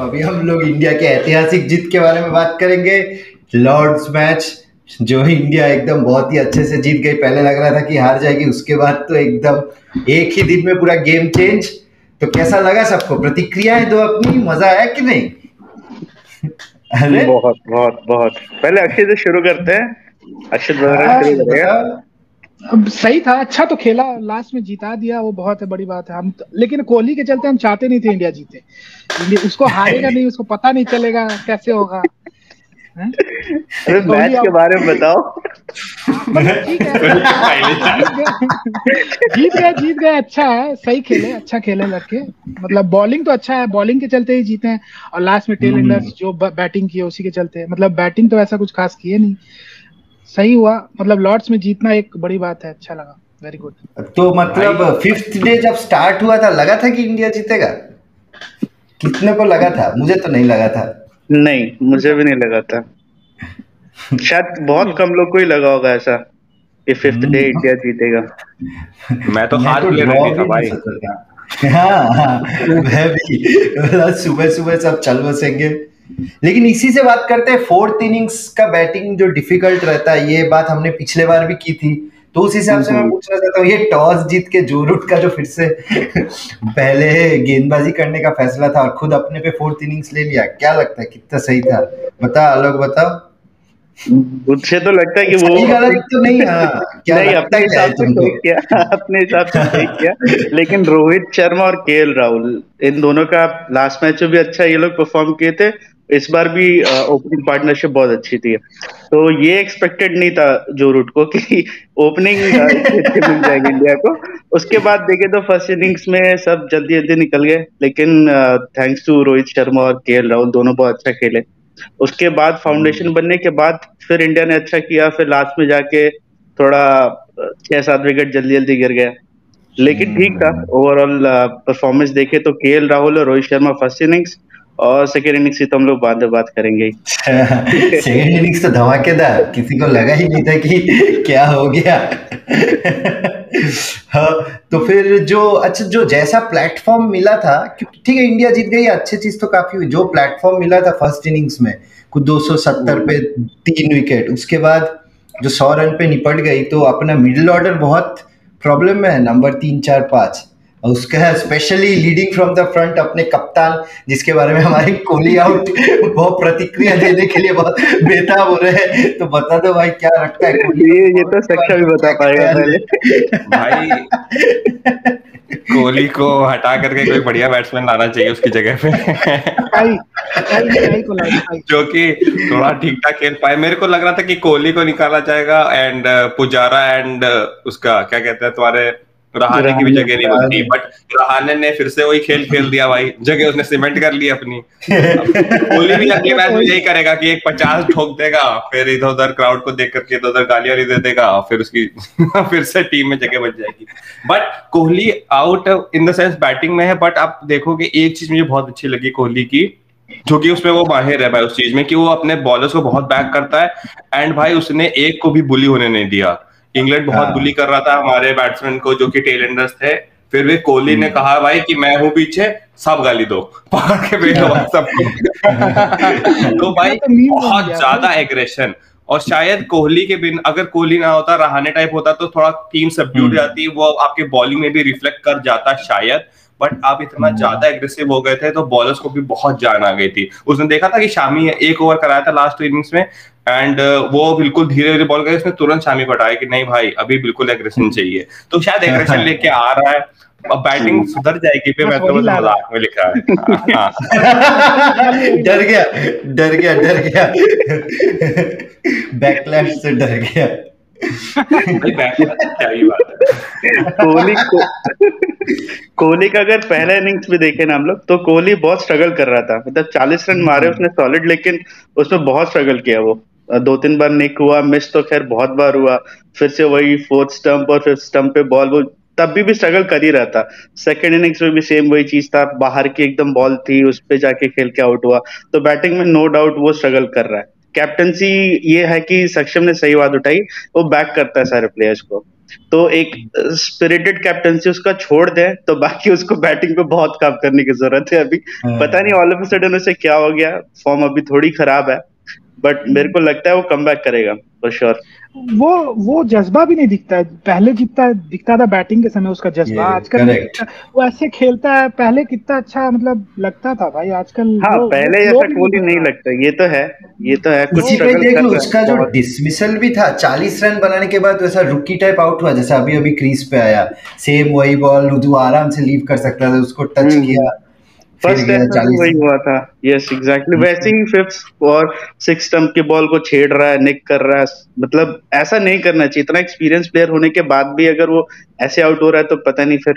तो अभी हम लोग इंडिया के ऐतिहासिक जीत के बारे में बात करेंगे। लॉर्ड्स मैच जो इंडिया एकदम बहुत ही अच्छे से जीत गई, पहले लग रहा था कि हार जाएगी, उसके बाद तो एकदम एक ही दिन में पूरा गेम चेंज। तो कैसा लगा सबको? प्रतिक्रियाएं दो अपनी, मजा आया कि नहीं? अरे बहुत बहुत बहुत पहले अक्षय से शुरू करते हैं। अक्षय वगैरह हाँ शुरू करेगा। बताओ। अब सही था, अच्छा तो खेला, लास्ट में जिता दिया, वो बहुत है बड़ी बात है। लेकिन कोहली के चलते हम चाहते नहीं थे इंडिया जीते। इंडिया उसको हारेगा नहीं, उसको पता नहीं चलेगा कैसे होगा। हैं? अरे कोहली मैच के आउट, बारे में बताओ। मतलब ठीक है, जीत गए, अच्छा है, सही खेले, अच्छा खेले लड़के। मतलब बॉलिंग तो अच्छा है, बॉलिंग के चलते ही जीते हैं। और लास्ट में टेल एंडर्स जो बैटिंग की है उसी के चलते, मतलब बैटिंग तो ऐसा कुछ खास किए नहीं। सही हुआ, मतलब लॉर्ड्स में जीतना एक बड़ी बात है, अच्छा लगा, वेरी गुड। तो मतलब फिफ्थ डे जब स्टार्ट हुआ था, लगा था कि इंडिया जीतेगा? कितने को लगा था? मुझे तो नहीं लगा था। नहीं, मुझे भी नहीं लगा था। शायद बहुत कम लोग को ही लगा होगा ऐसा कि फिफ्थ डे इंडिया जीतेगा। मैं तो मैं हार तो के लिए ड्रॉ रेडी था भी नहीं भाई। सोचा था। हाँ हाँ, मैं भी सुबह सुबह सब चल बसेंगे। लेकिन इसी से बात करते हैं, फोर्थ इनिंग्स का बैटिंग जो डिफिकल्ट रहता है, ये बात हमने पिछले बार भी की थी। तो उस हिसाब से मैं पूछना चाहता हूँ, ये टॉस जीत के जो रूट का जो फिर से पहले गेंदबाजी करने का फैसला था और खुद अपने पे फोर्थ इनिंग्स ले लिया, क्या लगता है कितना सही था? बता आलोक, बताओ। मुझे तो लगता है कि वो सही अपने गलत तो नहीं, हाँ क्या नहीं, लगता अपने क्या है हिसाब से तुमको? सही किया। अपने हिसाब से सही किया। लेकिन रोहित शर्मा और केएल राहुल, इन दोनों का लास्ट मैच में भी अच्छा ये लोग परफॉर्म किए थे। इस बार भी ओपनिंग पार्टनरशिप बहुत अच्छी थी। तो ये एक्सपेक्टेड नहीं था जो रूट को कि ओपनिंग इतनी अच्छी मिल जाएगी इंडिया को। उसके बाद देखे तो फर्स्ट इनिंग्स में सब जल्दी जल्दी निकल गए, लेकिन थैंक्स टू रोहित शर्मा और केएल राहुल, दोनों बहुत अच्छा खेले। उसके बाद फाउंडेशन बनने के बाद फिर इंडिया ने अच्छा किया, फिर लास्ट में जाके थोड़ा 6-7 विकेट जल्दी जल्दी गिर गया। लेकिन ठीक था ओवरऑल परफॉर्मेंस देखे तो। केएल राहुल और रोहित शर्मा फर्स्ट इनिंग्स, और सेकेंड इनिंग्स की तो हम लोग बाद में बात करेंगे ही। सेकेंड इनिंग्स तो धमाकेदार, किसी को लगा ही नहीं था कि क्या हो गया। हाँ, तो फिर जो अच्छा जो जैसा प्लेटफॉर्म मिला था, क्योंकि ठीक है इंडिया जीत गई, अच्छी चीज तो काफी हुई। जो प्लेटफॉर्म मिला था फर्स्ट इनिंग्स में, कुछ 270 पे 3 विकेट, उसके बाद जो 100 रन पे निपट गई, तो अपना मिडिल ऑर्डर बहुत प्रॉब्लम में है, नंबर 3 4 5। और उसका specially leading from the front अपने कप्तान, जिसके बारे में हमारे कोहली आउट बहुत प्रतिक्रिया देने के लिए बहुत बेताब हो रहे हैं। तो बता दो भाई, क्या लगता है कोहली ये तो के सक्षा बारे भी में, बता क्या पाएगा ख्याल पहले। भाई है? कोहली को हटा करके कोई बढ़िया बैट्समैन लाना चाहिए उसकी जगह पे। स्काई को ला दो, स्काई। जो कि थोड़ा ठीक ठाक खेल पाए। मेरे को लग रहा था कि कोहली को निकाला जाएगा एंड पुजारा एंड उसका क्या कहते हैं तुम्हारे रहाणे की भी जगह नहीं बनती, बट रहाणे ने फिर से वही खेल खेल दिया भाई, जगह उसने सीमेंट कर ली अपनी। अब कोहली भी अगले मैच में यही करेगा कि एक 50 ठोक देगा, फिर इधर उधर क्राउड को देख करके इधर उधर गालियां दे देगा, फिर उसकी फिर से टीम में जगह बच जाएगी। But Kohli out in the sense batting में है, बट आप देखोगे एक चीज मुझे बहुत अच्छी लगी कोहली की, जो कि उसमें वो माहिर है भाई उस चीज में कि वो अपने बॉलर्स को बहुत बैक करता है। एंड भाई उसने एक को भी बुली होने नहीं दिया। इंग्लैंड बहुत बुली कर रहा था हमारे बैट्समैन को जो कि टेल एंडर्स थे, फिर भी कोहली ने कहा भाई कि मैं हूं पीछे, सब गाली दो, पकड़ के बैठो भाई सबको। तो भाई तो मीम बन बहुत गया ज्यादा भाई। एग्रेशन। और शायद कोहली के बिन अगर कोहली ना होता, रहाणे टाइप होता, तो थोड़ा टीम सबड्यूड जाती, वो आपके बॉलिंग में भी रिफ्लेक्ट कर जाता शायद। बट आप इतना ज्यादा एग्रेसिव हो गए थे तो बॉलर्स को भी बहुत जान आ गई थी। उसने देखा था कि शामी एक ओवर कराया था लास्ट इनिंग्स में, एंड वो बिल्कुल धीरे धीरे बॉल करे, उसने तुरंत शामी को हटाया कि नहीं भाई अभी बिल्कुल एग्रेशन चाहिए। तो शायद एग्रेशन लेके आ रहा है, अब बैटिंग सुधर जाएगी पे, बस मैं तो वही बस ला रहा मजाक में लिख रहा है। हाँ। डर गया, डर गया, डर गया। बैकलैश से डर गया। भाई बैकलैश क्या ही बात है। कोहली को कोहली का अगर पहला इनिंग्स भी देखे ना हम लोग, तो कोहली बहुत स्ट्रगल कर रहा था। मतलब 40 रन मारे उसने सॉलिड, लेकिन उसमें बहुत स्ट्रगल किया वो। 2-3 बार निक हुआ, मिस तो खैर बहुत बार हुआ। फिर से वही फोर्थ स्टंप और फिफ्थ स्टंप पे बॉल, वो तब भी स्ट्रगल कर ही रहा था। सेकंड इनिंग्स में भी सेम वही चीज था, बाहर की एकदम बॉल थी, उस पे जाके खेल के आउट हुआ। तो बैटिंग में नो डाउट वो स्ट्रगल कर रहा है। कैप्टनसी ये है कि सक्षम ने सही बात उठाई, वो बैक करता है सारे प्लेयर्स को। तो एक स्पिरिटेड कैप्टनसी उसका छोड़ दे तो बाकी उसको बैटिंग पे बहुत काम करने की जरूरत है अभी। पता नहीं ऑल ऑफ अ सडन उसे क्या हो गया, फॉर्म अभी थोड़ी खराब है, बट मेरे को लगता है वो कमबैक करेगा फॉर श्योर। वो जज्बा भी नहीं दिखता है, पहले जितना दिखता था बैटिंग के समय उसका जज्बा, आजकल नहीं दिखता। वो ऐसे खेलता है, पहले कितना अच्छा मतलब लगता था भाई, आजकल हाँ पहले जैसा कोहली नहीं लगता, ये तो है कुछ इसी पे स्ट्रगल देख कर लो रहा है उसका जो बहुत। डिसमिसल भी था 40 रन बनाने के बाद, वैसा रुकी टाइप आउट हुआ जैसा अभी क्रीज पे आया, सेम वही बॉल जो आराम से लीव कर सकता था, उसको टच किया फिर फर्स्ट गया टेस्ट में भी 40 वही रन। हुआ था। यस एग्जैक्टली वैसे ही फिफ्थ और सिक्स स्टंप के बॉल को छेड़ रहा है, निक कर रहा है, मतलब ऐसा नहीं करना चाहिए। इतना एक्सपीरियंस प्लेयर होने के बाद भी अगर वो ऐसे आउट हो रहा है तो पता नहीं फिर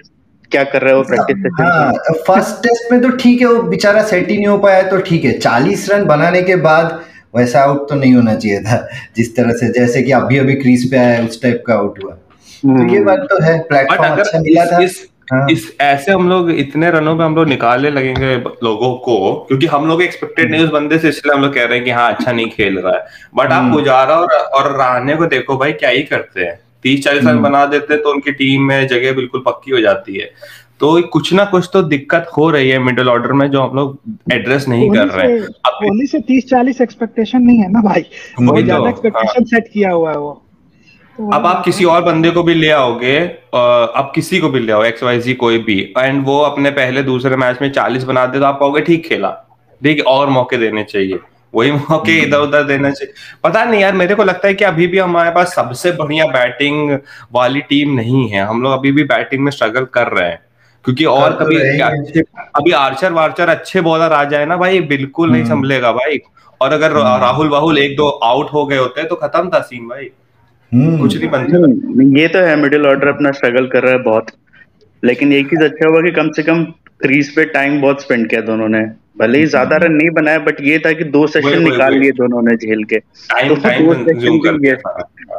क्या कर रहा है वो प्रैक्टिस सेशन हाँ में। फर्स्ट टेस्ट में तो ठीक है, वो बेचारा सेट ही नहीं हो पाया तो ठीक है, 40 रन बनाने के बाद वैसा आउट तो नहीं होना चाहिए था, जिस तरह से जैसे कि अभी अभी क्रीज पे आया उस टाइप का आउट हुआ। तो ये बात तो है, बट प्लेटफॉर्म अगर अच्छा मिला था। हाँ इस ऐसे हम लोग इतने रनों पे हम लोग निकालने लगेंगे लोगों को, क्योंकि हम लोग एक्सपेक्टेड नहीं उस बंदे से, इसलिए हम लोग कह रहे हैं कि हाँ अच्छा नहीं खेल रहा है। बट आप पुजारा और रहाणे को देखो भाई, क्या ही करते हैं, 30-40 रन बना देते हैं तो उनकी टीम में जगह बिल्कुल पक्की हो जाती है। तो कुछ ना कुछ तो दिक्कत हो रही है मिडिल ऑर्डर में, जो हम लोग एड्रेस नहीं कर रहे हैं। कोहली से 30-40 एक्सपेक्टेशन नहीं है ना भाई, बहुत ज्यादा एक्सपेक्टेशन सेट किया हुआ है वो। अब आप किसी और बंदे को भी ले आओगे, आप किसी को भी ले आओ, XYZ कोई भी, एंड वो अपने पहले दूसरे मैच में 40 बना दे तो आप कहोगे ठीक खेला, ठीक, और मौके देने चाहिए, वही मौके इधर उधर देना चाहिए। पता नहीं यार, मेरे को लगता है कि अभी भी हमारे पास सबसे बढ़िया बैटिंग वाली टीम नहीं है, हम लोग अभी भी बैटिंग में स्ट्रगल कर रहे हैं। क्योंकि और कभी अभी आर्चर वार्चर अच्छे बॉलर आ जाए ना भाई, बिल्कुल नहीं संभलेगा भाई। और अगर राहुल 1-2 आउट हो गए होते तो खत्म था सीन भाई, कुछ नहीं बनता। ये तो है, मिडिल ऑर्डर अपना स्ट्रगल कर रहा है बहुत, लेकिन एक चीज अच्छा हुआ कि कम से कम क्रीज पे टाइम बहुत स्पेंड किया दोनों ने। भले ही ज्यादा रन नहीं बनाया, बट ये था कि 2 सेशन निकाल लिए दोनों ने झेल के, तो 2 सेशन भी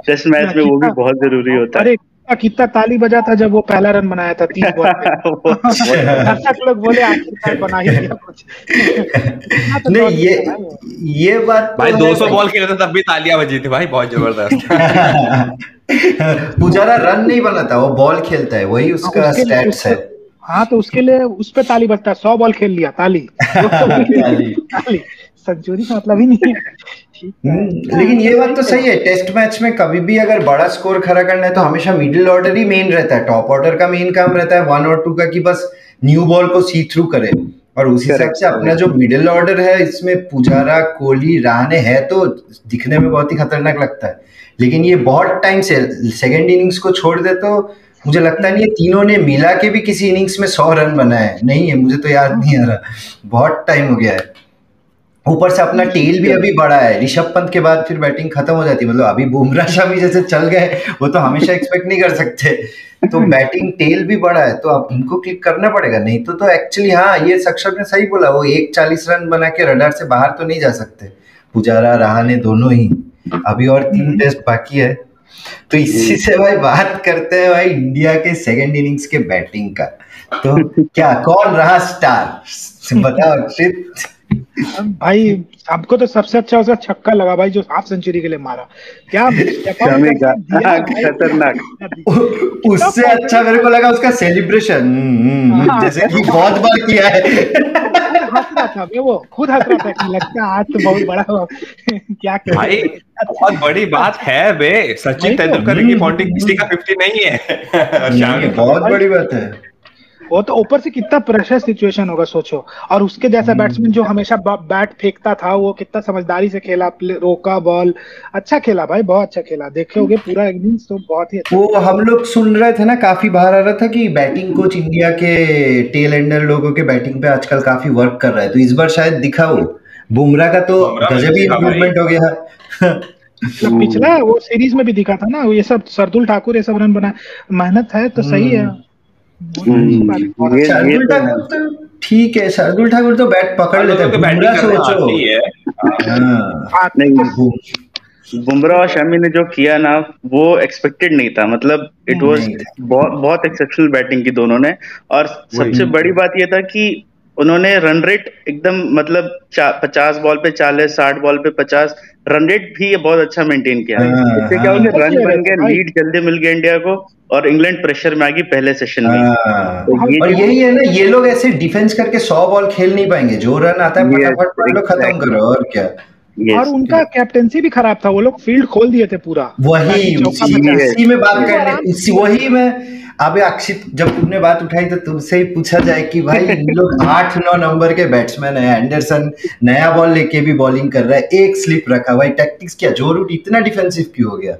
टेस्ट मैच में वो भी बहुत जरूरी होता है। कितना ताली बजा था जब वो पहला रन बनाया था 3 बॉल पे। दर्शक लोग बोले आखिरकार बना ही दिया कुछ। नहीं ये बात भाई 200 बॉल खेले थे तब भी तालियां बजी थी भाई, बहुत जबरदस्त। पुजारा रन नहीं बनाता, वो बॉल खेलता है, वही उसका स्टैट्स है। हाँ तो उसके लिए उस पे ताली बजता है, 100 बॉल खेल लिया ताली, सेंचुरी का मतलब ही नहीं है। लेकिन ये बात तो सही है, टेस्ट मैच में कभी भी अगर बड़ा स्कोर खड़ा करना है तो हमेशा मिडिल ऑर्डर ही मेन रहता है, टॉप ऑर्डर का मेन काम रहता है 1 और 2 का, कि बस न्यू बॉल को सी थ्रू करे। और उस हिसाब से अपना जो मिडिल ऑर्डर है, इसमें पुजारा, कोहली, रहाणे है तो दिखने में बहुत ही खतरनाक लगता है, लेकिन ये बहुत टाइम से सेकेंड इनिंग्स को छोड़ दे तो मुझे लगता नहीं है तीनों ने मिला के भी किसी इनिंग्स में 100 रन बनाए, नहीं है, मुझे तो याद नहीं आ रहा, बहुत टाइम हो गया है। ऊपर से अपना टेल भी अभी बड़ा है, ऋषभ पंत के बाद फिर बैटिंग खत्म हो जाती है, मतलब अभी बुमराह शामी जैसे चल गए वो तो हमेशा एक्सपेक्ट नहीं कर सकते, तो बैटिंग टेल भी बड़ा है, तो अब इनको क्लिक करना पड़ेगा, नहीं तो एक्चुअली हाँ ये सक्षम ने सही बोला, वो 40 रन बना के रडार से बाहर तो नहीं जा सकते पुजारा रहाणे दोनों ही, अभी और 3 टेस्ट बाकी है। तो इसी से भाई बात करते हैं भाई इंडिया के सेकंड इनिंग्स के बैटिंग का, तो क्या कौन रहा स्टार बताओ अक्षित। भाई हमको तो सबसे अच्छा उसका छक्का लगा भाई, जो हाफ सेंचुरी के लिए मारा, क्या खतरनाक। उससे अच्छा मेरे को लगा उसका सेलिब्रेशन, जैसे कि बहुत बार किया है। हंस रहा था वो, खुद हंस रहा था कि लगता है आज तो बहुत बड़ा हो। क्या भाई बहुत बड़ी बात है बे, सचिन तेंदुलकर की 40 किसी का 50 नहीं है। बहुत बड़ी बात है वो, तो ऊपर से कितना प्रेशर सिचुएशन होगा सोचो, और उसके जैसा बैट्समैन जो हमेशा बैट फेंकता था, वो कितना समझदारी से खेला, रोका बॉल, अच्छा खेला भाई, बहुत अच्छा खेला, देखोगे पूरा इनिंग्स तो बहुत ही अच्छा। वो हम लोग सुन रहे थे ना, काफी बाहर आ रहा था कि बैटिंग कोच इंडिया के टेल एंडर लोगों के बैटिंग पे आजकल काफी वर्क कर रहा है, तो इस बार शायद दिखा वो बुमराह का तो गजब ही इम्प्रूवमेंट हो गया। पिछला वो सीरीज में भी दिखा था ना, ये सब शार्दुल ठाकुर ये सब रन बना, मेहनत है तो सही है। शार्दुल ठाकुर तो ठीक है, शार्दुल ठाकुर तो बैट पकड़ लेता है, बुमराह सोचो बुमराह और शमी ने जो किया ना वो एक्सपेक्टेड नहीं था, मतलब इट वाज बहुत एक्सेप्शनल बैटिंग की दोनों ने। और सबसे बड़ी बात ये था कि उन्होंने रन रेट एकदम मतलब 50 बॉल पे 40, 60 बॉल पे 50 रन रेट भी ये बहुत अच्छा मेंटेन किया। इससे क्या हो गया, रन बन गया, लीड जल्दी मिल गया इंडिया को और इंग्लैंड प्रेशर में आ गई पहले सेशन में। तो और यही है ना, ये लोग ऐसे डिफेंस करके 100 बॉल खेल नहीं पाएंगे, जो रन आता है फटाफट खत्म करो और क्या। और उनका कैप्टेंसी भी खराब था, वो लोग फील्ड खोल दिए थे पूरा। वही उसी में बात करने, वही में अबे अक्षित, जब तुमने बात उठाई तो तुमसे ही पूछा जाए कि भाई इन लोग 8-9 नंबर के बैट्समैन है, एंडरसन नया बॉल लेके भी बॉलिंग कर रहा है, एक स्लिप रखा भाई, टैक्टिक्स क्या, जो रूट इतना डिफेंसिव क्यों हो गया,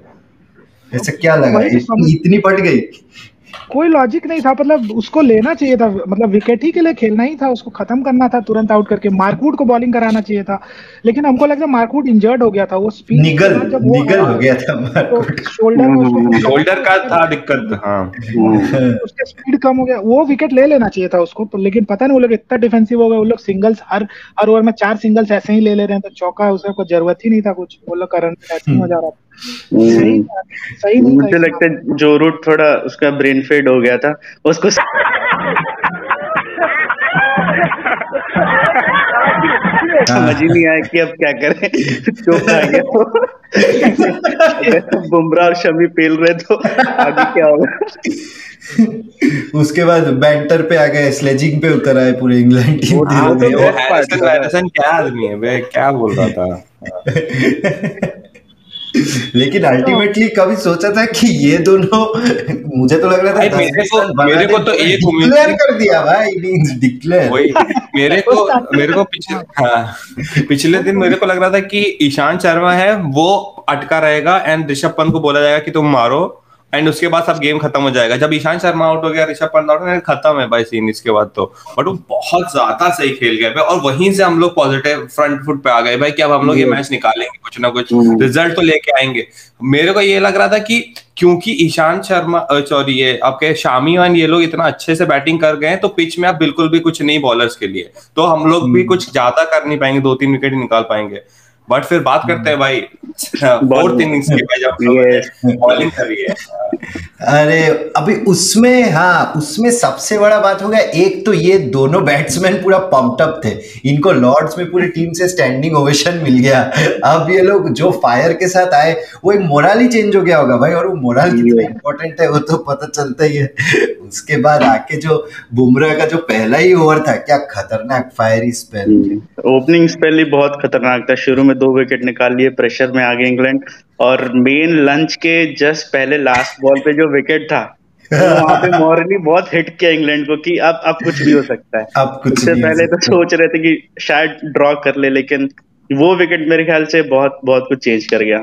ऐसा क्या लगा, इतनी पट गई, कोई लॉजिक नहीं था। मतलब उसको लेना चाहिए था, मतलब विकेट ही के लिए खेलना ही था, उसको खत्म करना था तुरंत आउट करके, मार्कवुड को बॉलिंग कराना चाहिए था। लेकिन हमको लगता है मार्कवुड इंजर्ड हो गया था, वो स्पीड निगल हो गया था मार्कवुड, शोल्डर का था दिक्कत। हाँ, उसका स्पीड कम हो गया, वो विकेट ले लेना चाहिए था उसको। लेकिन पता नहीं वो लोग इतना डिफेंसिव हो गए, वो लोग सिंगल्स हर ओवर में 4 सिंगल्स ऐसे ही ले रहे हैं, तो चौका उसका कोई जरूरत ही नहीं था कुछ, वो लोग का रन ऐसे ही हो जा रहा था। सही नहीं, मुझे लगता है जो रूट थोड़ा उसका ब्रेन फेड हो गया था, उसको समझ ही नहीं आया कि अब क्या करें, चुप आ गया। बुमराह और शमी पेल रहे तो आगे क्या होगा। उसके बाद बैंटर पे आ गए, स्लेजिंग पे उतर आए पूरे इंग्लैंड टीम। हैरिसन क्या आदमी है बे, क्या बोल रहा था। लेकिन अल्टीमेटली कभी सोचा था कि ये दोनों, मुझे तो लग रहा था मेरे को तो एक डिक्लेयर कर दिया भाई, इनिंग्स डिक्लेयर। वही मेरे को पिछले दिन मेरे को लग रहा था कि ईशांत शर्मा है वो अटका रहेगा एंड ऋषभ पंत को बोला जाएगा कि तुम मारो, एंड उसके बाद सब गेम खत्म हो जाएगा। जब ईशांत शर्मा आउट हो गया, ऋषभ पंत आउट हो गया, खत्म है भाई सीन इसके बाद तो। बट वो बहुत ज्यादा सही खेल गया और वहीं से हम लोग पॉजिटिव फ्रंट फुट पे आ गए भाई कि अब हम लोग ये मैच निकालेंगे, कुछ ना कुछ रिजल्ट तो लेके आएंगे। मेरे को ये लग रहा था कि क्योंकि ईशांत शर्मा सॉरी ये आपके शामी और ये लोग इतना अच्छे से बैटिंग कर गए तो पिच में अब बिल्कुल भी कुछ नहीं बॉलर्स के लिए, तो हम लोग भी कुछ ज्यादा कर नहीं पाएंगे, 2-3 विकेट ही निकाल पाएंगे। बट फिर बात करते हैं भाई फोर्थ इनिंग्स की, जब बॉलिंग कर रही है। अरे अभी उसमें सबसे बड़ा बात हो गया, एक तो ये दोनों बैट्समैन पूरा पंप्ड अप थे, इनको लॉर्ड्स में पूरी टीम से स्टैंडिंग ओवेशन मिल गया। अब ये लोग जो फायर के साथ आए, वो एक मोरल ही चेंज हो गया होगा भाई, और वो मोरल कितना इंपॉर्टेंट है वो तो पता चलता ही है। उसके बाद आके जो बुमराह का जो पहला ही ओवर था, क्या खतरनाक फायरी स्पेल, ओपनिंग स्पेल ही बहुत खतरनाक था। शुरू में 2 विकेट निकाल लिए, प्रेशर में आ गए इंग्लैंड, और मेन लंच के जस्ट पहले लास्ट बॉल पे जो विकेट था वहां पे मॉरली बहुत हिट किया इंग्लैंड को कि अब कुछ भी हो सकता है। अब कुछ उससे पहले तो सोच रहे थे कि शायद ड्रॉ कर ले, लेकिन वो विकेट मेरे ख्याल से बहुत बहुत कुछ चेंज कर गया।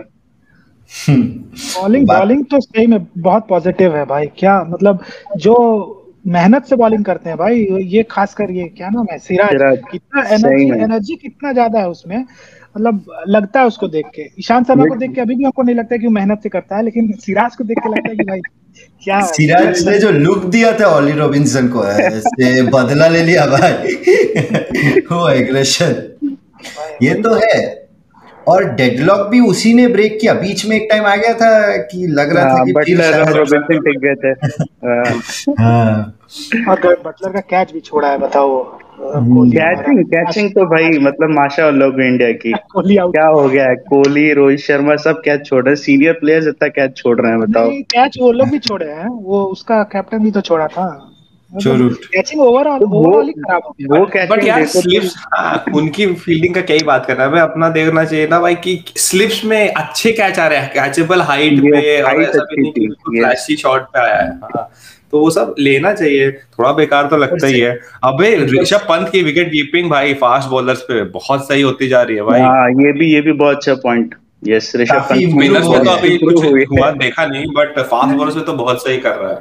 बॉलिंग तो सही में बहुत पॉजिटिव है भाई, क्या मतलब जो मेहनत से बॉलिंग करते हैं भाई, ये खासकर ये क्या नाम है, सिराज, कितना एनर्जी कितना ज्यादा है उसमें, मतलब लगता है उसको देख के। ईशांत शर्मा को देख के अभी भी हमको नहीं लगता है कि वो मेहनत से करता है, लेकिन सिराज को देख के लगता है कि भाई क्या सिराज ने जो लुक दिया था ऑली रॉबिन्सन को, ऐसे बदला ले लिया भाई वो एग्रेशन, ये तो है। और डेडलॉक भी उसी ने ब्रेक किया, बीच में एक टाइम आ गया था कि लग रहा था कि रॉबिन्सन टिक गए थे। और बटलर का कैच भी छोड़ा है, बताओ। कैचिंग तो भाई मतलब माशाअल्लाह लोग इंडिया की क्या हो गया है, कोहली, रोहित शर्मा सब कैच छोड़ रहे हैं, सीनियर प्लेयर्स इतना कैच छोड़ रहे हैं, बताओ। कैच वो लोग भी छोड़े हैं, वो उसका कैप्टन भी तो छोड़ा था। कैचिंग ओवरऑल ही खराब हो गया। वो कैचिंग, बट यार स्लिप्स, उनकी फील्डिंग का क्या ही बात करना है भाई, अपना देखना चाहिए ना भाई कि स्लिप्स में अच्छे कैच आ रहे हैं, कैचेबल हाइट पे, और ऐसा भी नहीं कि फ्लैशी शॉट पे आया है, तो वो सब लेना चाहिए। थोड़ा बेकार तो लगता ही है। अबे ऋषभ पंत की विकेट कीपिंग भाई फास्ट बॉलर्स पे बहुत सही होती जा रही है भाई। ये भी बहुत अच्छा point. Yes, Rishabh Pant spinners में तो अभी कुछ हुआ देखा नहीं, बट फास्ट बॉलर्स में तो बहुत सही कर रहा है।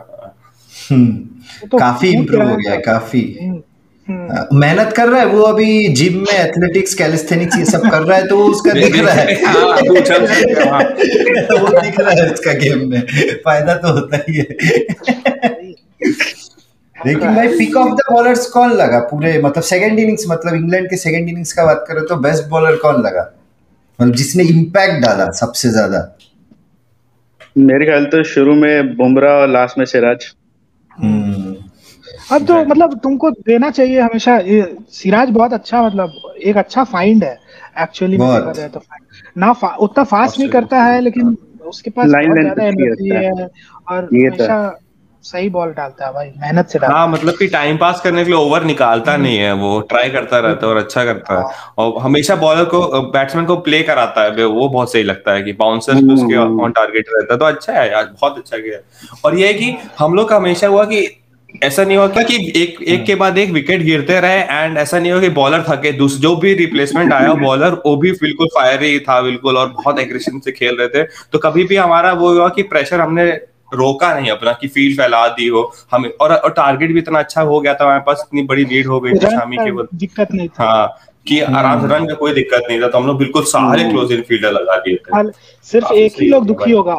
काफी इम्प्रूव हो गया है, काफी मेहनत कर रहा है वो, अभी जिम में एथलेटिक्स, कैलिस्थेनिक्स ये सब कर रहा है, तो उसका दिख रहा है वो दिख रहा है उसका गेम में, फायदा तो होता ही है। लेकिन भाई पिक ऑफ द बॉलर्स कौन लगा पूरे, मतलब सेकंड इनिंग्स, मतलब इंग्लैंड के सेकंड इनिंग्स का बात करें तो बेस्ट बॉलर कौन लगा, मतलब जिसने इम्पैक्ट डाला सबसे ज्यादा? मेरे ख्याल तो शुरू में बुमराह और लास्ट में सिराज। अब तो मतलब तुमको देना चाहिए हमेशा। सिराज बहुत अच्छा, मतलब एक अच्छा फाइंड है एक्चुअली में देखा जाए तो। ना उतना फास्ट नहीं करता है, लेकिन उसके पास लाइन बहुत लेंथ ज्यादा अच्छी एनर्जी है, है और ये तो हमेशा सही बॉल डालता है भाई, मेहनत से डालता हाँ है। मतलब कि टाइम पास करने के लिए ओवर निकालता नहीं है, वो ट्राई करता रहता है और अच्छा करता है, और हमेशा बॉलर को बैट्समैन को प्ले कराता है, वो बहुत सही लगता है कि बाउंसर्स भी उसके ऑन टारगेट रहता है, तो अच्छा है यार, बहुत अच्छा किया। और ये है कि हम लोग का हमेशा हुआ कि ऐसा नहीं हुआ क्या कि एक के बाद एक विकेट गिरते रहे, एंड ऐसा नहीं हुआ कि बॉलर थके, जो भी रिप्लेसमेंट आया बॉलर वो भी बिल्कुल फायरी था बिल्कुल, और बहुत एग्रेशन से खेल रहे थे, तो कभी भी हमारा वो हुआ कि प्रेशर हमने रोका नहीं अपना कि फील्ड फैला दी हो हमें, और टारगेट भी इतना अच्छा हो गया था हमारे पास, इतनी बड़ी लीड हो गई थी रन शामी का के बाद। दिक्कत नहीं था। हाँ कि आराम से रन का कोई दिक्कत नहीं था, तो हम लोग बिल्कुल सारे क्लोज इन फील्डर लगा दिए थे, सिर्फ काफी एक ही सही हो लोग गया दुखी भाई। होगा,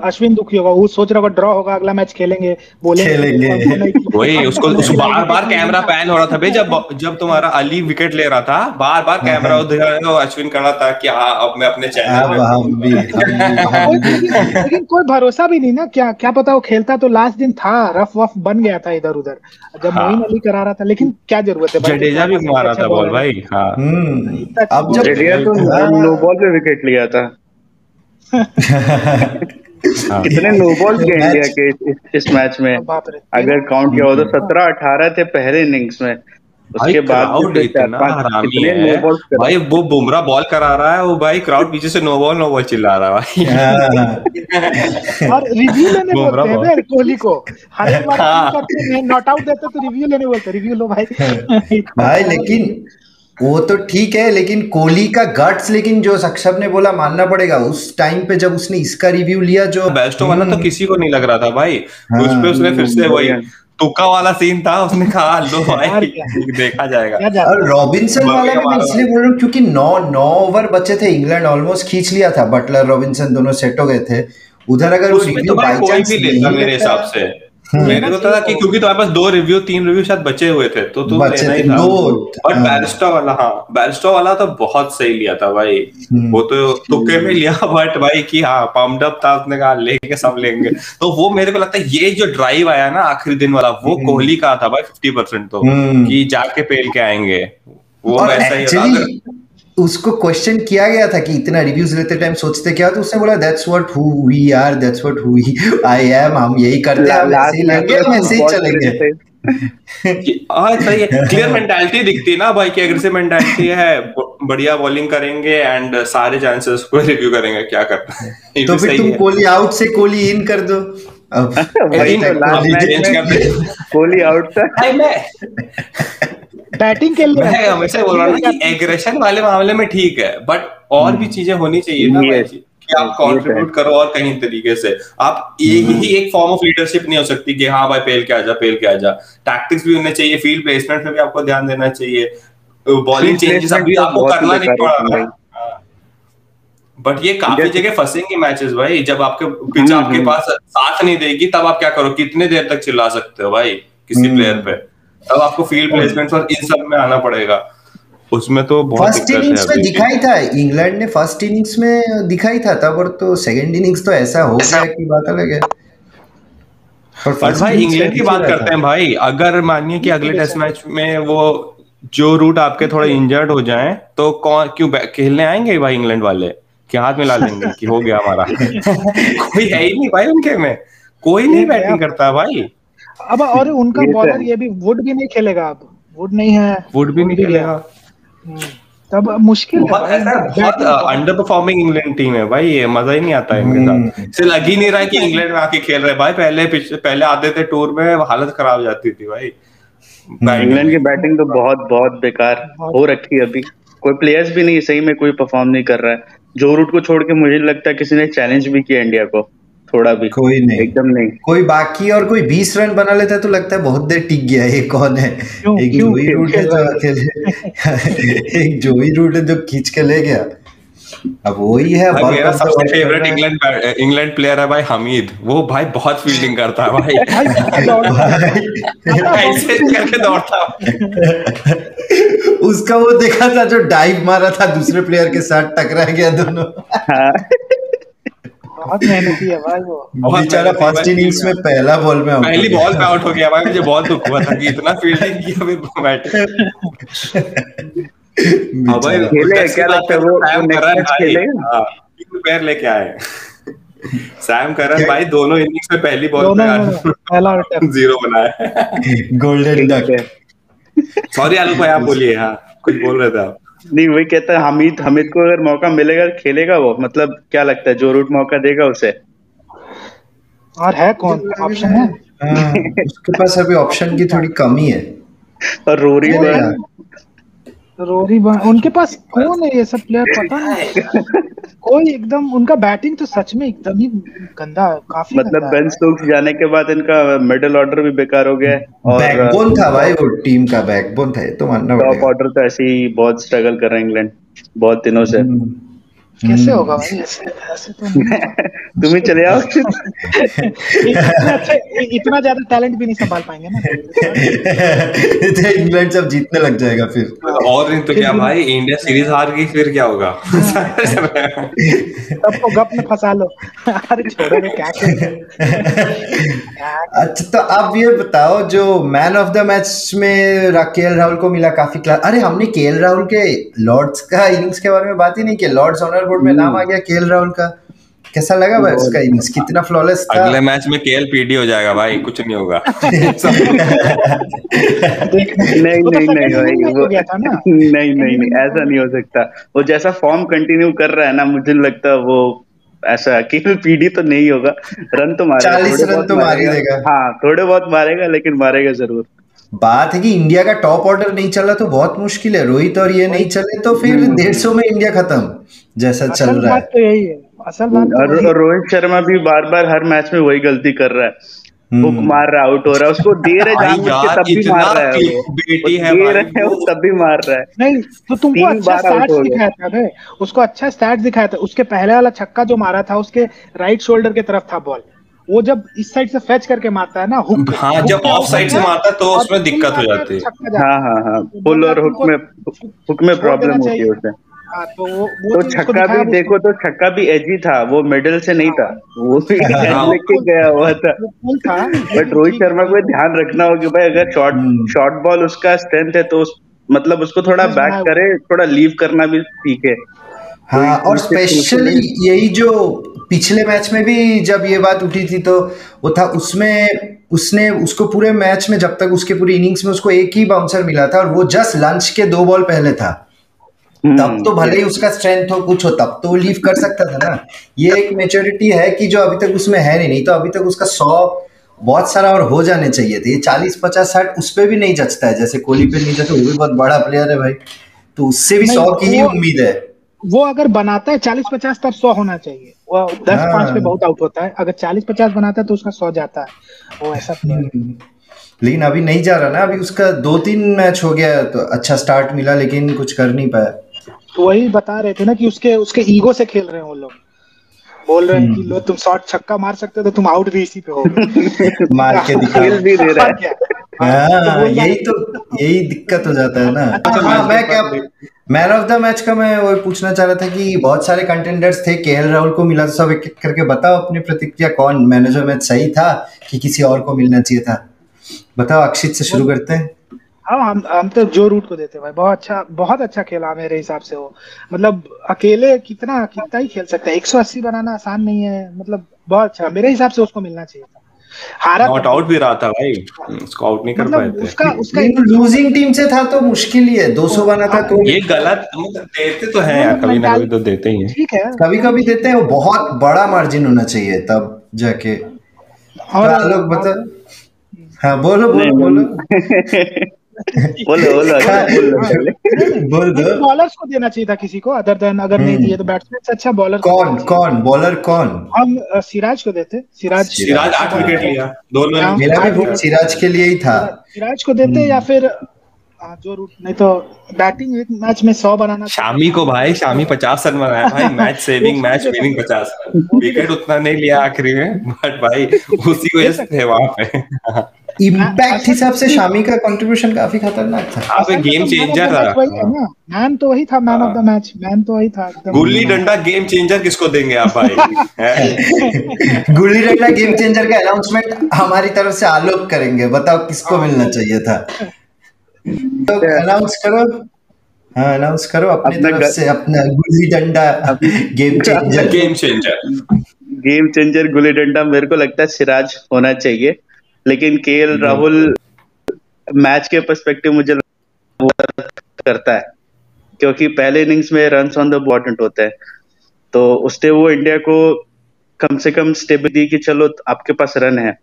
अश्विन दुखी होगा, वो सोच रहा होगा ड्रॉ होगा, अगला मैच खेलेंगे, बोलेंगे वही उसको बार बार विकेट कैमरा पैन हो रहा था भाई, जब तुम्हारा अली विकेट ले रहा था, बार बार कैमरा उधर अश्विन कर रहा था कि हाँ अब मैं अपने चैनल में लेकिन कोई भरोसा भी नहीं ना, क्या क्या पता वो खेलता तो लास्ट दिन था, रफ वफ बन गया था इधर उधर जब मोइन अली करा रहा था, लेकिन क्या जरूरत है भाई, जडेजा भी मारा था बॉल भाई। हाँ अब जब जडेजा तो नो बॉल पे विकेट लिया था। कितने नो बॉल किए इंडिया के इस मैच में, अगर काउंट किया हो तो 17-18 थे पहले इनिंग्स में, उसके बाद क्राउड इतना हरामी कितने है नो बॉल भाई, वो बुमराह बॉल करा रहा है, वो भाई क्राउड पीछे से नो बॉल चिल्ला रहा है भाई। और रिव्यू लेने बोलते हैं ना कोहली को, हर एक बार नॉट आउट देते तो रिव्यू लेने बोलते, रिव्यू लो भाई। भाई लेकिन वो तो ठीक है, लेकिन कोहली का गट्स, लेकिन जो सक्षम ने बोला मानना पड़ेगा, उस टाइम पे जब उसने इसका रिव्यू लिया, जो बेस्टो वाला तो किसी को नहीं लग रहा था भाई, उस पे उसने फिर से वही तुक्का वाला सीन था, उसने कहा लो भाई देखा जाएगा। और रॉबिन्सन वाला भी मैं इसलिए बोल रहा हूँ क्योंकि 9 ओवर बचे थे, इंग्लैंड ऑलमोस्ट खींच लिया था, बटलर रॉबिन्सन दोनों सेट हो गए थे उधर, अगर वो रिव्यू बाय चांस भी लेता मेरे हिसाब से, मेरे को था कि क्योंकि तुम्हारे पास 3 रिव्यू शायद बचे हुए थे, तो तुम लेना ही था। बट बैरिस्टो वाला तो बहुत सही लिया था भाई, वो तो तुक्के में लिया, बट भाई कि हाँ पम्प्ड अप था, उसने कहा लेंगे सब लेंगे, तो वो मेरे को लगता है ये जो ड्राइव आया ना आखिरी दिन वाला, वो कोहली का था भाई 50% तो, कि जाके पेल के आएंगे, वो वैसा ही था। उसको क्वेश्चन किया गया था कि इतना रिव्यूज लेते टाइम सोचते क्या, तो उसने बोला that's what who we are, that's what who I am, हम यही करते हैं, हम ऐसे ही लेंगे, हम ऐसे ही चलेंगे। हाँ सही है, क्लियर मेंटालिटी दिखती ना भाई, कि एग्रेसिव मेंटालिटी है, बढ़िया बॉलिंग करेंगे एंड सारे चांसेस को रिव्यू करेंगे, क्या करना है। तो फिर तुम कोहली आउट से कोहली इन कर दो, अब कोहली आउट था। बैटिंग के लिए मैं हमेशा बोल रहा हूँ कि एग्रेशन वाले मामले में ठीक है, बट और भी चीजें होनी चाहिए ना भाई, कि आप कंट्रीब्यूट करो और कहीं तरीके से, आप एक फॉर्म ऑफ लीडरशिप नहीं हो सकती कि हाँ भाई पेल के आजा, टैक्टिक्स भी होने चाहिए, फील्ड प्लेसमेंट में भी आपको ध्यान देना चाहिए, बॉलिंग चेंजेस अभी आपको करना नहीं पड़ रहा, बट ये काफी जगह फंसेंगे मैचेस भाई, जब आपके पिच आपके पास साथ नहीं देगी, तब आप क्या करो, कितने देर तक चिल्ला सकते हो भाई किसी प्लेयर पे, तब आपको फील्ड प्लेसमेंट और इन सब में आना पड़ेगा, उसमें तो बहुत फर्स्ट इनिंग्स में दिखाई था, इंग्लैंड ने फर्स्ट इनिंग्स में दिखाई था तब, और तो सेकंड इनिंग्स तो ऐसा हो गया कि बात अलग है। पर भाई इंग्लैंड की बात करते हैं भाई, अगर मानिए कि अगले टेस्ट मैच में वो जो रूट आपके थोड़े इंजर्ड हो जाएं, तो क्यों खेलने आएंगे भाई इंग्लैंड वाले, कि हाथ मिला लेंगे कि हो गया हमारा कोई है ही नहीं भाई उनके में, कोई नहीं बैटिंग करता भाई। अब और उनका बॉलर ये भी वुड भी नहीं खेलेगा, अब वुड नहीं है, वुड भी नहीं खेलेगा, तब मुश्किल है, बहुत अंडर परफॉर्मिंग इंग्लैंड टीम है भाई, ये मजा ही नहीं आता है इनके साथ, इसे लग ही नहीं रहा है कि इंग्लैंड में आके खेल रहे भाई, पहले आते थे टूर में हालत खराब हो जाती थी भाई, इंग्लैंड की बैटिंग तो बहुत बेकार हो रखी है, अभी कोई प्लेयर्स भी नहीं सही में कोई परफॉर्म नहीं कर रहा है, जो रूट को छोड़ के मुझे लगता है किसी ने चैलेंज भी किया इंडिया को, थोड़ा भी कोई नहीं, एकदम नहीं, कोई बाकी, और कोई 20 रन बना लेता है तो लगता है बहुत देर टिक गया, ये कौन है, एक जोई रूट है जो अकेले एक जोई रूट है जो खींच के ले गया, अब वही है। मेरा सबसे फेवरेट इंग्लैंड प्लेयर है भाई हमीद, वो भाई बहुत फील्डिंग करता है भाई, ऐसे करके दौड़ता उसका वो देखा था जो डाइव मारा था दूसरे प्लेयर के साथ, टकरा गया दोनों। बहुत मेहनती है भाई वो। बेचारा फर्स्ट इनिंग्स में पहला बॉल में पहली बॉल पे आउट हो गया भाई। मुझे बहुत दुख हुआ था कि इतना फील्डिंग किया फिर बैटिंग। हाँ भाई, खेले क्या लगता है वो नेक्स्ट मैच खेलेगा? पैर लेके आए सैम करन भाई, दोनों इनिंग्स में पहली बॉल पे पहला 0 बनाया। Golden duck. सॉरी आलोक भाई, आप बोलिए। हाँ, कुछ बोल रहे थे आप। नहीं, वही कहता है हमीद को अगर मौका मिलेगा खेलेगा वो, मतलब क्या लगता है जो रूट मौका देगा उसे? और है कौन ऑप्शन है? उसके पास अभी ऑप्शन की थोड़ी कमी है। और रोरी उनके पास कौन है ये सब प्लेयर, पता नहीं कोई। एकदम उनका बैटिंग तो सच में एकदम ही गंदा, काफी मतलब बेन स्टोक्स जाने के बाद इनका मिडिल ऑर्डर भी बेकार हो गया। और बैकबोन था भाई, वो टीम का बैकबोन था, तो मानना पड़ेगा। टॉप ऑर्डर तो ऐसे ही बहुत स्ट्रगल कर रहा है इंग्लैंड बहुत दिनों से। कैसे होगा भाई ऐसे तो तुम ही चले आओ। इतना ज्यादा टैलेंट भी नहीं संभाल पाएंगे ना। इंग्लैंड सब जीतने लग जाएगा फिर। और नहीं तो क्या भाई, इंडिया सीरीज हार गई फिर क्या होगा? सबको गप में फंसा लो। अरे छोड़ो क्या अच्छा, तो आप ये बताओ, जो मैन ऑफ द मैच में केएल राहुल को मिला, काफी क्लास। अरे हमने केएल राहुल के लॉर्ड्स का इनिंग्स के बारे में बात ही नहीं की। लॉर्ड्स ऑनर बोर्ड में नाम आ गया केएल राहुल का। कैसा लगा भाई उसका इनिंग्स, कितना फ्लॉलेस था? अगले मैच में केएल पीडी हो जाएगा भाई, कुछ नहीं होगा। नहीं भाई, वो नहीं ऐसा नहीं हो सकता। वो जैसा फॉर्म कंटिन्यू कर रहा है ना, मुझे लगता है वो ऐसा केवल पीडी तो नहीं होगा। रन तो मारेगा, 40 रन तो मार ही देगा। हाँ, थोड़े बहुत मारेगा, लेकिन मारेगा जरूर। बात है कि इंडिया का टॉप ऑर्डर नहीं चला तो बहुत मुश्किल है। रोहित और ये नहीं चले तो फिर 150 में इंडिया खत्म, जैसा चल रहा है। तो यही है असल बात। और रोहित शर्मा भी बार बार हर मैच में वही गलती कर रहा है। हुक मार रहा, आउट हो रहा है, उसको दे रहे जानबूझ के तब भी मार रहा है। बेटी है दे रहे हैं वो तब भी मार रहा है। नहीं तो तुमको अच्छा स्टैट्स दिखाया था भाई, उसको अच्छा स्टैट्स दिखाया था। उसके पहले वाला छक्का जो मारा था, उसके राइट शोल्डर की तरफ था बॉल। वो जब इस साइड से फेच करके मारता है ना हुक, हाँ, जब ऑफ साइड से मारता है तो उसमें दिक्कत हो जाती है। हाँ, पुल और हुक में प्रॉब्लम होती है उसे। तो छक्का भी देखो, तो छक्का भी एजी था, वो मिडिल से नहीं था, वो भी लेके गया हुआ था। बट रोहित शर्मा को ध्यान रखना होगा भाई, अगर शॉर्ट बॉल उसका स्ट्रेंथ है तो मतलब उसको थोड़ा बैक करे, थोड़ा लीव करना भी सीखे। हाँ, और स्पेशली यही जो पिछले मैच में भी जब ये बात उठी थी तो वो था, उसमें उसने उसको पूरे मैच में, जब तक उसके पूरी इनिंग्स में उसको एक ही बाउंसर मिला था, और वो जस्ट लंच के 2 बॉल पहले था। तब तो भले ही उसका स्ट्रेंथ हो, कुछ हो, तब तो वो लीव कर सकता था ना। ये एक मेच्योरिटी है कि जो अभी तक उसमें है नहीं तो अभी तक उसका 100 बहुत सारा और हो जाने चाहिए थे। ये 40, 50, 60 उस पर भी नहीं जचता है, जैसे कोहली पे नहीं जचता। वो भी बहुत बड़ा प्लेयर है भाई, तो उससे भी 100 की ही उम्मीद है। वो अगर बनाता है 40-50 तब 100 होना चाहिए। वो 10-5 पे बहुत आउट होता है, अगर 40-50 बनाता है तो उसका 100 जाता है। वो ऐसा लेकिन अभी नहीं जा रहा ना। अभी उसका 2-3 मैच हो गया तो अच्छा स्टार्ट मिला, लेकिन कुछ कर नहीं पाया। तो वही बता रहे थे ना कि उसके ईगो से खेल रहे हैं वो लोग। बोल रहे हैं कि लो तुम शॉट छक्का मार सकते हो तो तुम आउट भी इसी पे होगे। मार के दिखा भी दे रहा है। हाँ, यही दिक्कत हो जाता है ना। हाँ, मैं क्या मैन ऑफ द मैच का मैं वो पूछना चाह रहा था कि बहुत सारे कंटेंडर्स थे, केएल राहुल को मिला, तो सब एक एक करके बताओ अपनी प्रतिक्रिया। कौन मैन ऑफ द मैच सही था कि किसी और को मिलना चाहिए था? बताओ, अक्षित से शुरू करते हैं। हाँ, हम तो जो रूट को देते भाई, बहुत अच्छा खेला मेरे हिसाब से वो। मतलब अकेले कितना ही खेल सकता है। 180 बनाना आसान नहीं है, मतलब बहुत अच्छा मेरे हिसाब से उसको मिलना चाहिए था। हारा नॉट आउट भी रहा था भाई, उसको आउट नहीं कर पाए थे। उसका लूजिंग टीम से था तो मुश्किल ही है। 200 बना था तो ये गलत, मतलब देते तो हैं यार, कभी ना कभी तो देते ही हैं। ठीक है, कभी देते हैं। वो बहुत बड़ा मार्जिन होना चाहिए तब जाके। और लोग बता। हाँ, बोलो बॉलर्स को देना चाहिए था किसी को अदर देन, अगर नहीं दिए तो बैट्समैन से अच्छा बॉलर। कौन? हम सिराज को देते। सिराज 8 विकेट लिया, दोनों। मेरा भी सिराज के लिए ही था। सिराज को देते या फिर जो रूट, नहीं तो बैटिंग एक मैच में 100 बनाना। शामी को भाई, शामी 50 रन बनाया भाई, match saving, match winning 50 run. Wicket उतना नहीं लिया आखिरी में, बट भाई उसी वजह से थे वहां पे। इम्पैक्ट हिसाब से शामी का कंट्रीब्यूशन काफी खतरनाक था। आप एक गेम चेंजर था। वही है ना, मैन तो वही था, man of the match, man तो वही था। गुल्ली डंडा गेम चेंजर किसको देंगे आप भाई? गुल्ली डंडा गेम चेंजर का अनाउंसमेंट हमारी तरफ से आलोक करेंगे, बताओ किसको मिलना चाहिए था? तो अनाउंस करो। हाँ, अनाउंस करो अपनी तरफ से अपना gulli danda game changer. Game changer gulli danda मेरे को लगता है सिराज होना चाहिए, लेकिन केएल राहुल मैच के पर्सपेक्टिव मुझे करता है, क्योंकि पहले इनिंग्स में रन्स ऑन द इम्पोर्टेंट होते हैं, तो उसने वो इंडिया को कम से कम स्टेबिलिटी दी कि चलो आपके पास रन है,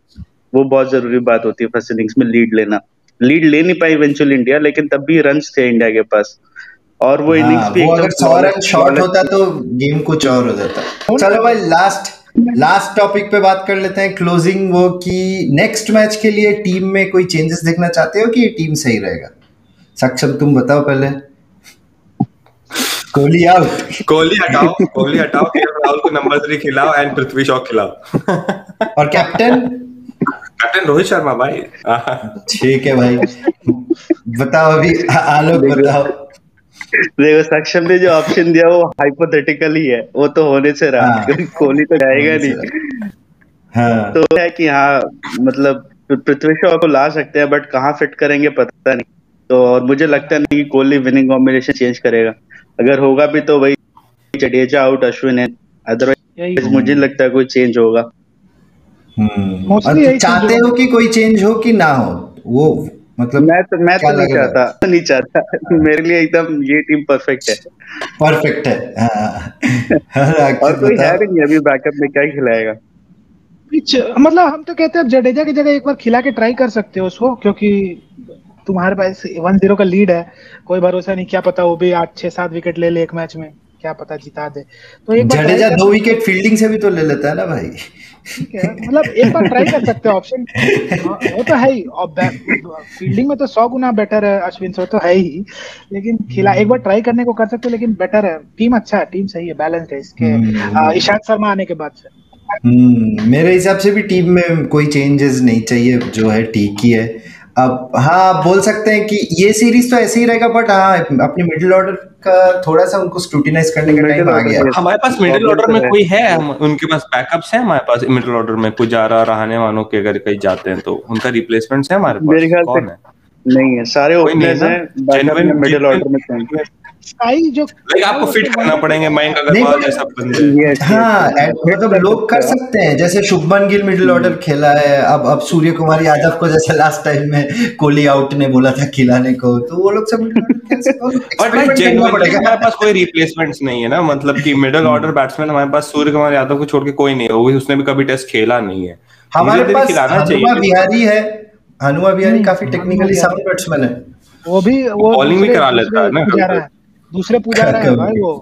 वो बहुत जरूरी बात होती है फर्स्ट इनिंग्स में लीड लेना। लीड ले नहीं पाई इवेंचुअली इंडिया, लेकिन तब भी रन्स थे इंडिया के पास, और वो इनिंग्स भी अगर 100 रन शॉर्ट होता तो गेम कुछ और हो जाता। चलो भाई लास्ट टॉपिक पे बात कर लेते हैं, क्लोजिंग, वो कि नेक्स्ट मैच के लिए टीम में कोई चेंजेस देखना चाहते हो कि ये टीम सही रहेगा? सक्षम तुम बताओ पहले। कोहली आउट, कोहली हटाओ, केएल राहुल को नंबर 3 खिलाओ एंड पृथ्वी शॉ खिलाओ। और कैप्टन रोहित शर्मा भाई। ठीक है भाई, बताओ अभी आलोक बताओ। देखो सक्षम ने जो ऑप्शन दिया वो हाइपोथेटिकल ही है, वो तो होने से रहा, कोहली तो जाएगा नहीं। हाँ। तो है कि हाँ मतलब पृथ्वी शॉ को ला सकते हैं, बट कहाँ फिट करेंगे पता नहीं। तो और मुझे लगता नहीं कि कोहली विनिंग कॉम्बिनेशन चेंज करेगा, अगर होगा भी तो वही जडेजा आउट, अश्विन है, अदरवाइज मुझे लगता है कोई चेंज होगा। चाहते हो कि कोई चेंज हो कि ना हो? वो मतलब मैं तो नहीं चाहता। मेरे लिए एकदम ये टीम परफेक्ट है। और कोई है नहीं अभी बैकअप में, क्या खिलाएगा? मतलब हम तो कहते हैं जडेजा की जगह एक बार खिला के ट्राई कर सकते हो उसको, क्योंकि तुम्हारे पास 1-0 का लीड है, कोई भरोसा नहीं, क्या पता वो भी 8-6-7 विकेट ले ले एक मैच में, क्या पता जिता दे। तो एक बार जडेजा 2 विकेट फील्डिंग से भी तो ले लेता है ना भाई। ठीक है, मतलब एक बार ट्राई कर सकते हो, ऑप्शन वो तो है ही, और फील्डिंग में तो 100 गुना बेटर है अश्विन से, तो है ही, लेकिन खिला एक बार ट्राई करने को कर सकते हो, लेकिन बेटर है, टीम अच्छा है, टीम सही है, बैलेंस्ड है इसके ईशांत शर्मा आने के बाद से। मेरे हिसाब से भी टीम में कोई चेंजेस नहीं चाहिए, जो है ठीक ही है। अब हाँ बोल सकते हैं कि ये सीरीज तो ऐसे ही रहेगा, बट हाँ अपनी मिडिल ऑर्डर का थोड़ा सा उनको स्क्रूटिनाइज करने का टाइम आ गया। हमारे पास मिडिल ऑर्डर में कोई है, उनके पास बैकअप्स है, हमारे पास मिडिल ऑर्डर में पुजारा, रहाणे वालों के अगर कहीं जाते हैं तो उनका रिप्लेसमेंट्स है हमारे पास? मेरे ख्याल से कौन है? नहीं है, सारे ओपनर्स हैं जेन्युइन मिडिल ऑर्डर में। स्काई जो आपको फिट करना पड़ेगा मयंक अग्रवाल जैसा बंदे। हाँ मतलब लोग कर सकते हैं, जैसे शुभमन गिल मिडिल ऑर्डर खेला है, अब सूर्य कुमार यादव को जैसे लास्ट टाइम में कोहली आउट ने बोला था खिलाने को, तो वो लोग सब और भाई जेन्युइनली हमारे पास कोई रिप्लेसमेंट्स नहीं है ना, मतलब कि मिडिल ऑर्डर बैट्समैन हमारे पास सूर्य कुमार यादव को छोड़ के कोई नहीं है, उसने भी कभी टेस्ट खेला नहीं है। हमारे पास हनुमा विहारी है, हनुमा विहारी काफी टेक्निकली साउंड बैट्समैन है, वो बॉलिंग भी करा लेता है ना, दूसरे पुजारा है भाई वो।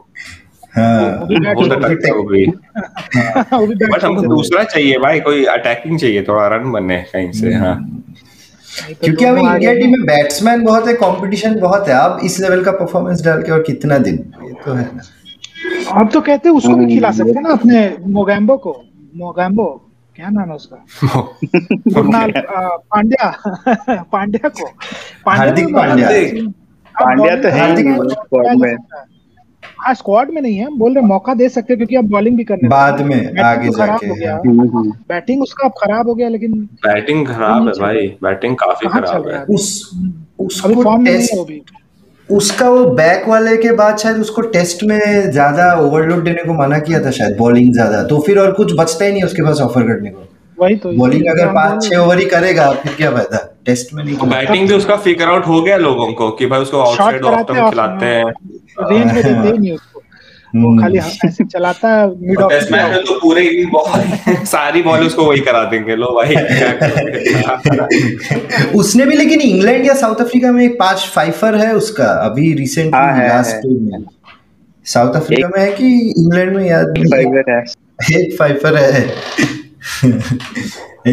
बट हमको दूसरा चाहिए भाई, कोई अटैकिंग चाहिए, थोड़ा रन बने कहीं से। हाँ क्योंकि अभी इंडिया टीम में बैट्समैन बहुत है, कंपटीशन बहुत है, अब इस लेवल का परफॉर्मेंस डाल के और कितना दिन, ये तो है ना। अब तो कहते हैं उसको भी खिला सकते हैं ना, अपने मोगैम्बो क्या नाम है उसका, पांड्या को, हार्दिक पांड्या तो है स्क्वाड में। हाँ स्क्वाड में नहीं है, बोल रहे मौका दे सकते हैं, क्योंकि अब बॉलिंग भी करने बाद में आगे जाके बैटिंग उसका अब खराब हो गया, लेकिन बैटिंग खराब है भाई, बैटिंग काफी खराब है। उसका वो बैक वाले के बाद शायद उसको टेस्ट में ज्यादा ओवरलोड देने को मना किया था शायद, बॉलिंग ज्यादा, तो फिर और कुछ बचता ही नहीं उसके पास ऑफर करने को। वही तो बॉलिंग अगर 5-6 ओवर ही करेगा फिर क्या फायदा, टेस्ट में नहीं। बैटिंग भी उसका फिगर आउट हो गया लोगों को कि भाई उसको आउटसाइड ऑफ टर्म खिलाते हैं, रेंज में देते ही नहीं उसको, वो खाली ऐसे चलाता है मिड ऑफ। टेस्ट मैच में तो पूरे इनिंग बॉल सारी बॉल उसको वही करा देंगे, लो भाई उसने भी, लेकिन इंग्लैंड या साउथ अफ्रीका में एक 5 फाइफर है उसका अभी रिसेंटली लास्ट में, साउथ अफ्रीका में है कि इंग्लैंड में, याद नहीं, एक फाइफर है।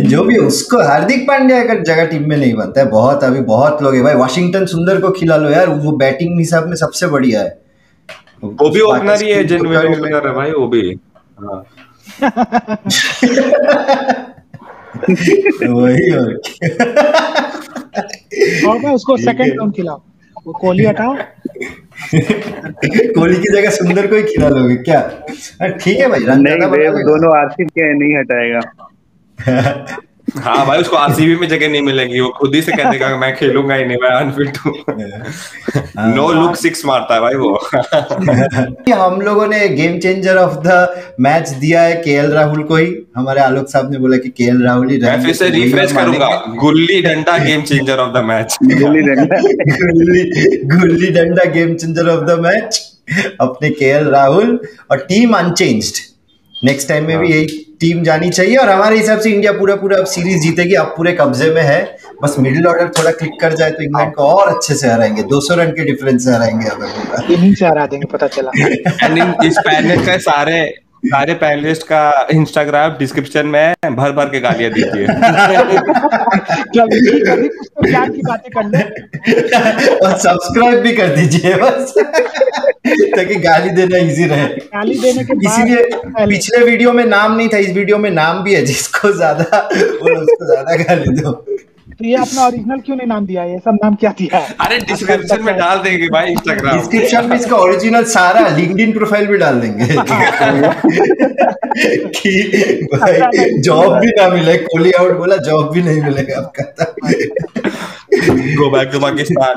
जो भी उसको हार्दिक पांड्या का जगह टीम में नहीं बनता है, बहुत अभी बहुत लोग है भाई, वाशिंगटन सुंदर को खिला लो यार, वो बैटिंग हिसाब में सबसे बढ़िया है, वो भी ओपनर ही है, जेन्युइन ओपनर है भाई वो भी। वही और और मैं उसको सेकंड राउंड खिलाओ, वो कोहली हटाओ, कोहली की जगह सुंदर को ही खिला लोगे क्या? ठीक है भाई, रन नहीं ज्यादा वे बना लेगा। दोनों आरसीबी के नहीं हटाएगा। हाँ भाई, उसको आरसीबी में जगह नहीं मिलेगी, वो खुद ही से कह देगा मैं खेलूंगा ही नहीं, मैं अनफिट हूँ। नो लुक सिक्स मारता है भाई वो। हम लोगों ने game changer of the match दिया है केएल राहुल को ही। हमारे आलोक साहब ने बोला कि केएल राहुल ही मैं फिर से रिफ्रेश करूंगा, gulli danda game changer of the match. Gulli danda gulli danda game changer of the match अपने केएल राहुल, और टीम अनचेंज्ड। नेक्स्ट टाइम में भी यही टीम जानी चाहिए, और हमारे हिसाब से इंडिया पूरा अब सीरीज जीतेगी, अब पूरे कब्जे में है। बस मिडिल ऑर्डर थोड़ा क्लिक कर जाए तो इंग्लैंड को और अच्छे से हराएंगे, 200 रन के डिफरेंस से हराएंगे अगर। इनिंग से हरा देंगे, पता चला। इस पैनल का सारे पैनलिस्ट का इंस्टाग्राम डिस्क्रिप्शन में भर के गालियां दीजिए। कभी कुछ तो ज्ञान की बातें कर ले, और सब्सक्राइब भी कर दीजिए बस, ताकि गाली देना इजी रहे। गाली देने के बाद इसीलिए पिछले वीडियो में नाम नहीं था, इस वीडियो में नाम भी है, जिसको ज्यादा बोलो उसको ज्यादा गाली दो। तो ये अपना ओरिजिनल क्यों नहीं नाम दिया है? ये सब नाम क्या दिया है? अरे डिस्क्रिप्शन में डाल देंगे भाई, इंस्टाग्राम डिस्क्रिप्शन में इसका ओरिजिनल सारा, लिंक्डइन प्रोफाइल भी डाल देंगे। कि भाई जॉब भी ना मिले, कोहली आउट बोला जॉब भी नहीं मिलेगा आपका। Go back to Pakistan.